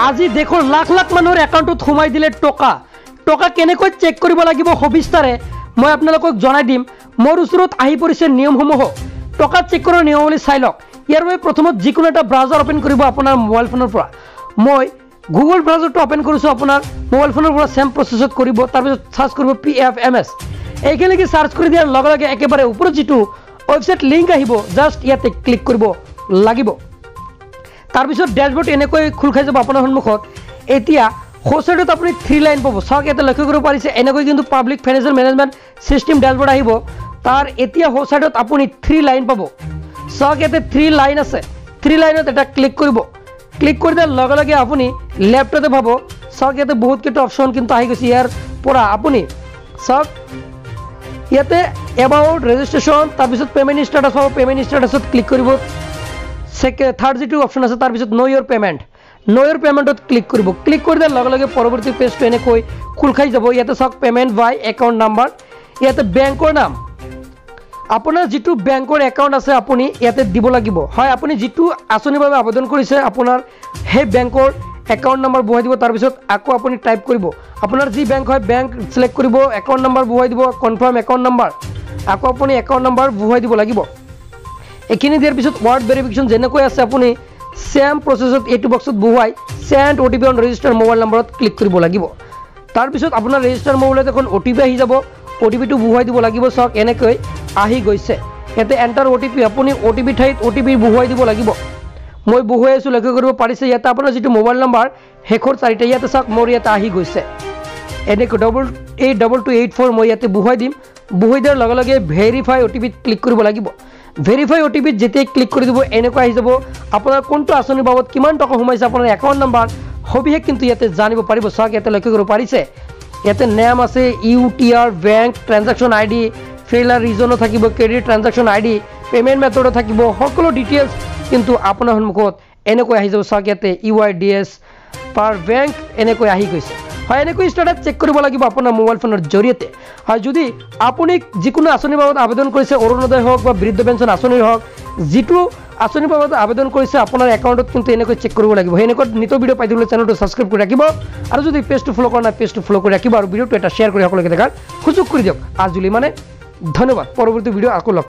আজি দেশৰ লাখ লাখ মানুহৰ একাউণ্টত সোমাই দিলে টকা কেনেকৈ চেক কৰিব লাগিব সবিস্তাৰে মই আপোনালোকক জনাই দিম। মোৰ ওচৰত আহি পৰিছে নিয়মসমূহ। টকা চেক কৰাৰ নিয়মাৱলী চাই লওক। ইয়াৰ বাবে প্ৰথমত যিকোনো এটা ব্ৰাউজাৰ ওপেন কৰিব আপোনাৰ মোবাইল ফোনৰ পৰা। মই গুগল ব্ৰাউজাৰটো ওপেন কৰিছোঁ। আপোনাৰ মোবাইল ফোনৰ পৰা চেম প্ৰচেছত কৰিব। তাৰপিছত চাৰ্চ কৰিব PFMS। এইখিনিকে চাৰ্চ কৰি দিয়াৰ লগে লগে একেবাৰে ওপৰত যিটো ৱেবছাইট লিংক আহিব জাষ্ট ইয়াতে ক্লিক কৰিব লাগিব। তাৰপিছত ডেশবৰ্ড এনেকৈ খোল খাই যাব আপোনাৰ সন্মুখত। এতিয়া সোঁচাইডত আপুনি 3 লাইন পাব। চাওক ইয়াতে লক্ষ্য কৰিব পাৰিছে এনেকৈ কিন্তু পাব্লিক ফাইনেন্সিয়েল মেনেজমেণ্ট চিষ্টেম ডেশবৰ্ড আহিব। তাৰ এতিয়া সোঁচাইডত আপুনি 3 লাইন পাব। চাওক ইয়াতে 3 লাইন আছে। 3 লাইনত এটা ক্লিক কৰিব। ক্লিক কৰি দিয়াৰ লগে লগে আপুনি লেফ্টতে পাব। চাওক ইয়াতে বহুতকেইটা অপশ্যন কিন্তু আহি গৈছে। ইয়াৰ পৰা আপুনি চাওক ইয়াতে এবাউট ৰেজিষ্ট্ৰেশ্যন তাৰপিছত পে'মেণ্ট ষ্টেটাছ পাব। পে'মেণ্ট ষ্টেটাছত ক্লিক কৰিব। থাৰ্ড যিটো অপশ্যন আছে তাৰপিছত ন' ইয়ৰ পে'মেণ্টত ক্লিক কৰিব। ক্লিক কৰি দিয়াৰ লগে লগে পৰৱৰ্তী পেজটো এনেকৈ খোল খাই যাব। ইয়াতে চাওক পে'মেণ্ট বাই একাউণ্ট নাম্বাৰ। ইয়াতে বেংকৰ নাম আপোনাৰ যিটো বেংকৰ একাউণ্ট আছে আপুনি ইয়াতে দিব লাগিব। হয় আপুনি যিটো আঁচনিৰ বাবে আবেদন কৰিছে আপোনাৰ সেই বেংকৰ একাউণ্ট নাম্বাৰ বহুৱাই দিব। তাৰপিছত আকৌ আপুনি টাইপ কৰিব আপোনাৰ যি বেংক হয় বেংক চিলেক্ট কৰিব। একাউণ্ট নাম্বাৰ বহুৱাই দিব। কনফাৰ্ম একাউণ্ট নাম্বাৰ আকৌ আপুনি একাউণ্ট নাম্বাৰ বহুৱাই দিব লাগিব। এইখিনি দিয়াৰ পিছত ৱাৰ্ড ভেৰিফিকেশ্যন যেনেকৈ আছে আপুনি চেম প্ৰচেছত এইটো বক্সত বহুৱাই send OTP on register mobile নম্বৰত ক্লিক কৰিব লাগিব। তাৰপিছত আপোনাৰ ৰেজিষ্টাৰ মোবাইলত এখন OTP আহি যাব। OTPটো বহুৱাই দিব লাগিব। চাওক এনেকৈ আহি গৈছে। ইয়াতে এণ্টাৰ OTP আপুনি OTP ঠাইত OTP বহুৱাই দিব লাগিব। মই বহুৱাই আছোঁ লক্ষ্য কৰিব পাৰিছে। ইয়াতে আপোনাৰ যিটো মোবাইল নম্বৰ শেষৰ 4টা ইয়াতে চাওক মোৰ ইয়াতে আহি গৈছে। এনেকৈ 882284 মই ইয়াতে বহুৱাই দিম। বহুৱাই দিয়াৰ লগে লগে ভেৰিফাই OTPত ক্লিক কৰিব লাগিব। ভেৰিফাই OTPত যেতিয়াই ক্লিক কৰি দিব এনেকৈ আহি যাব আপোনাৰ কোনটো আঁচনিৰ বাবদ কিমান টকা সোমাইছে আপোনাৰ একাউণ্ট নাম্বাৰ সবিশেষ কিন্তু ইয়াতে জানিব পাৰিব। চাওক ইয়াতে লক্ষ্য কৰিব পাৰিছে ইয়াতে নেম আছে UTR bank transaction ID failure ৰিজনো থাকিব ক্ৰেডিট ট্ৰানজেকশ্যন ID পে'মেণ্ট মেথডো থাকিব। সকলো ডিটেইলছ কিন্তু আপোনাৰ সন্মুখত এনেকৈ আহি যাব। চাওক ইয়াতে UIDS পাৰ বেংক এনেকৈ আহি গৈছে। হয় এনেকৈ ষ্টেটাছ চেক কৰিব লাগিব আপোনাৰ মোবাইল ফোনৰ জৰিয়তে। হয় যদি আপুনি যিকোনো আঁচনিৰ বাবদ আবেদন কৰিছে অৰুণোদয় হওক বা বৃদ্ধ পেঞ্চন আঁচনিৰ হওক যিটো আঁচনিৰ বাবদ আবেদন কৰিছে আপোনাৰ একাউণ্টত কিন্তু এনেকৈ চেক কৰিব লাগিব। সেনেকৈ নিত ভিডিঅ' পাই দিবলৈ চেনেলটো ছাবস্ক্ৰাইব কৰি ৰাখিব আৰু যদি পেজটো ফ'ল' কৰা নাই পেজটো ফ'ল' কৰি ৰাখিব আৰু ভিডিঅ'টো এটা শ্বেয়াৰ কৰি সকলোকে দেখাৰ সুযোগ কৰি দিয়ক। আজিলৈ মানে ধন্যবাদ। পৰৱৰ্তী ভিডিঅ' আকৌ লগ